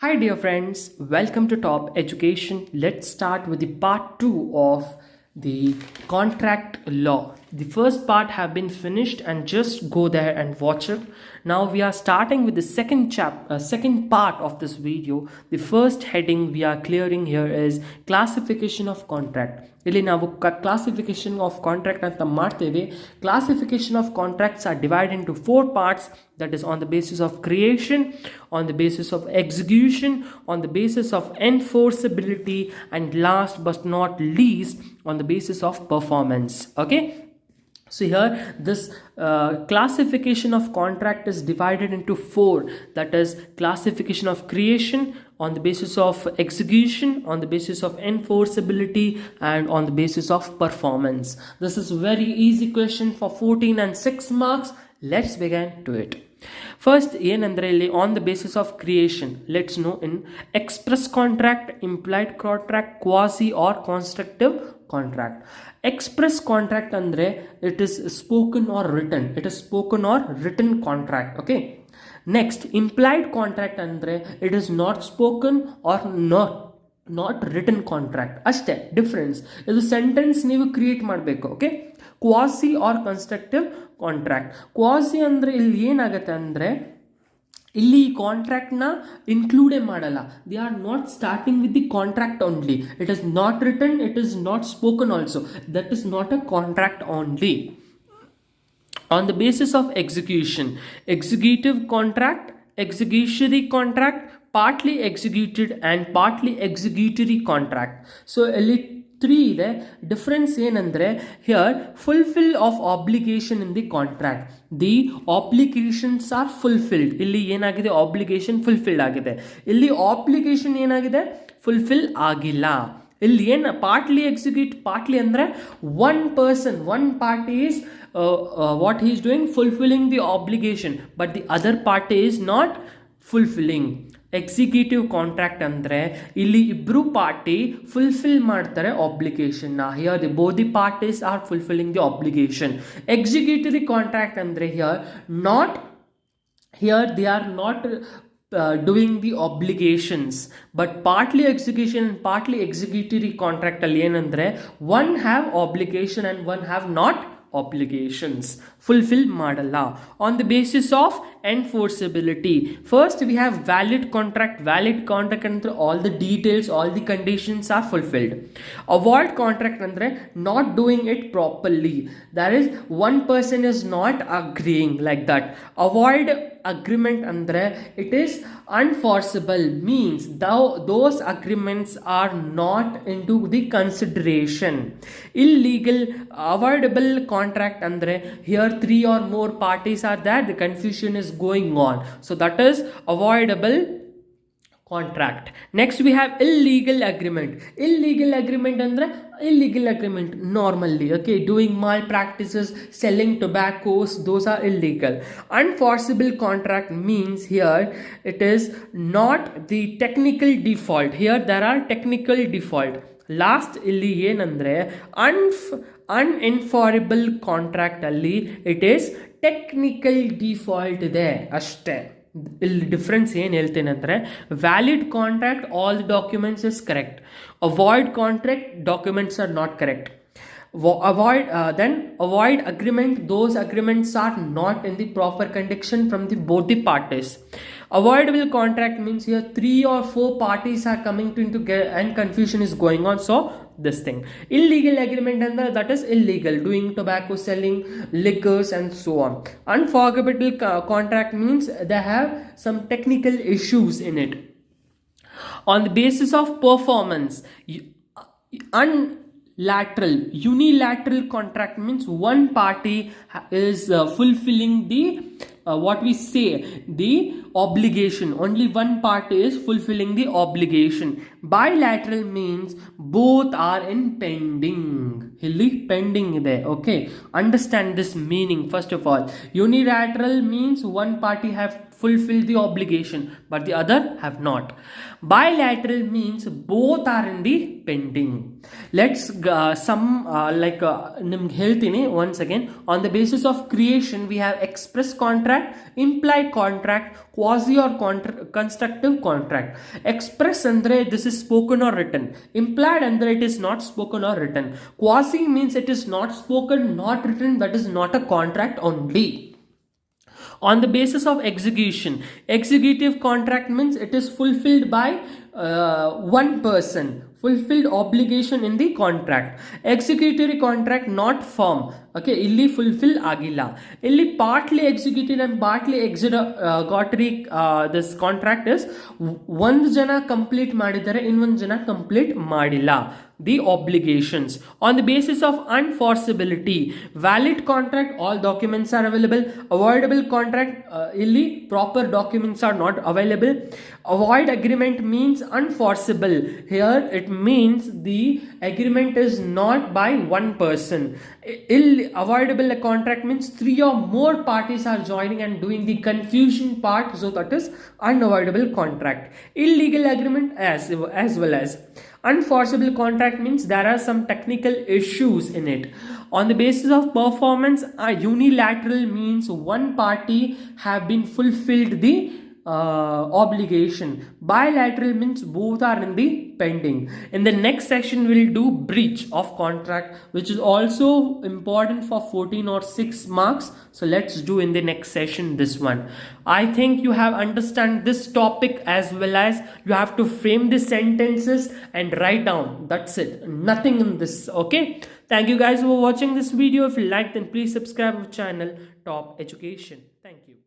Hi dear friends, welcome to Top Education. Let's start with the part 2 of the contract law. The first part have been finished and just go there and watch it. Now we are starting with the second part of this video. The first heading we are clearing here is classification of contract. ಇಲ್ಲಿ ನಾವು classification of contract ಅಂತ ಮಾಡ್ತೇವೆ. Classification of contracts are divided into 4 parts, that is on the basis of creation, on the basis of execution, on the basis of enforceability, and last but not least on the basis of performance. Okay, so here this classification of contract is divided into 4, that is classification of creation, on the basis of execution, on the basis of enforceability, and on the basis of performance. This is very easy question for 14 and 6 marks. Let's begin to it. First ಏನಂದ್ರೆ ಇಲ್ಲಿ on the basis of creation, let's know in express contract, implied contract, quasi or constructive contract. Express contract andre it is spoken or written, it is spoken or written contract. Okay, next implied contract andre it is not spoken or not written contract. ಅಷ್ಟೇ difference. ಇದು sentence ನೀವು create ಮಾಡಬೇಕು. Okay, quasi or constructive contract. Quasi ಅಂದರೆ ಇಲ್ಲಿ ಏನಾಗುತ್ತೆ ಅಂದರೆ ಇಲ್ಲಿ ಈ ಕಾಂಟ್ರಾಕ್ಟ್ನ ಇನ್ಕ್ಲೂಡೇ ಮಾಡಲ್ಲ. They are not starting with the contract only. It is not written, it is not spoken also. That is not a contract only. On the basis of execution, executive contract, executory contract, partly executed and partly executory contract. So ಇಲ್ಲಿ 3 ಇದೆ. Difference ಏನಂದರೆ here fulfil of obligation in the contract, the obligations are fulfilled. ಇಲ್ಲಿ ಏನಾಗಿದೆ, obligation fulfilled ಆಗಿದೆ. ಇಲ್ಲಿ obligation ಏನಾಗಿದೆ, fulfil ಆಗಿಲ್ಲ. ಇಲ್ಲಿ ಏನು ಪಾರ್ಟ್ಲಿ ಎಕ್ಸಿಕ್ಯೂಟ್, ಪಾರ್ಟ್ಲಿ ಅಂದರೆ one person, one party is what he is doing, fulfilling the obligation, but the other party is not fulfilling. Executive contract ಅಂದರೆ ಇಲ್ಲಿ ಇಬ್ಬರು ಪಾರ್ಟಿ ಫುಲ್ಫಿಲ್ ಮಾಡ್ತಾರೆ ಆಬ್ಲಿಗೇಷನ್ನ. Here the both the parties are fulfilling the obligation. Executive contract ಅಂದರೆ here they are not doing the obligations, but partly execution and partly executory contract ಅಲ್ಲಿ ಏನಂದ್ರೆ one have obligation and one have not obligations, fulfill ಮಾಡಲ್ಲ. On the basis of enforceability, first we have valid contract. Valid contract ಅಂದ್ರೆ all the details, all the conditions are fulfilled. Avoid contract ಅಂದ್ರೆ not doing it properly, that is one person is not agreeing like that. Avoid agreement andre it is unforceable, means those agreements are not into the consideration. Illegal. Avoidable contract andre here 3 or more parties are there, the confusion is going on, so that is avoidable contract. Next we have illegal agreement. Illegal agreement andre illegal agreement normally, okay, doing malpractices, selling tobaccos, those are illegal. Unforceable contract means here it is not the technical default. Here there are technical default. Last ಇಲ್ಲಿ ಏನಂದ್ರೆ unenforceable contract ಅಲ್ಲಿ it is technical default ಇದೆ ಅಷ್ಟೇ. ಇಲ್ಲಿ difference ಏನು ಹೇಳ್ತೇನೆ ಅಂದರೆ valid contract all the documents is correct. Avoid contract documents are not correct. Avoid agreement, those agreements are not in the proper condition from the both the parties. Avoidable contract means here 3 or 4 parties are coming into and confusion is going on, so this thing. Illegal agreement and that is illegal, doing tobacco, selling liquors and so on. Unforgivable contract means they have some technical issues in it. On the basis of performance, unilateral contract means one party is fulfilling the what we say, the obligation. Only one party is fulfilling the obligation. Bilateral means both are in pending. Hilly pending ಇದೆ. Okay, understand this meaning first of all. Unilateral means one party have fulfilled the obligation, but the other have not. Bilateral means both are in the pending. Let's ಹೇಳ್ತೀನಿ once again. On the basis of creation, we have express contract, implied contract, quasi or constructive contract. Express andre this is spoken or written. Implied andre it is not spoken or written. Quasi means it is not spoken, not written, that is not a contract only. On the basis of execution, executive contract means it is fulfilled by one person, fulfilled obligation in the contract. Executory contract not firm. Okay, illi fulfill agilla. Illi partly executed and partly executory this contract is one jana complete madidare, ಇನ್ನೊಂದು ಜನ complete ಮಾಡಿಲ್ಲ the obligations. On the basis of unenforceability, valid contract all documents are available. Avoidable contract illi proper documents are not available. Avoid agreement means unenforceable. Here it means the agreement is not by one person. Avoidable contract means 3 or more parties are joining and doing the confusion part, so that is unavoidable contract. Illegal agreement as well as unenforceable contract means there are some technical issues in it. On the basis of performance, unilateral means one party have been fulfilled the obligation. Bilateral means both are in the pending. In the next section we'll do breach of contract, which is also important for 14 or 6 marks. So let's do in the next session this one. I think you have understand this topic as well as you have to frame the sentences and write down. That's it, nothing in this. Okay, thank you guys for watching this video. If you liked, then please subscribe to our channel Top Education. Thank you.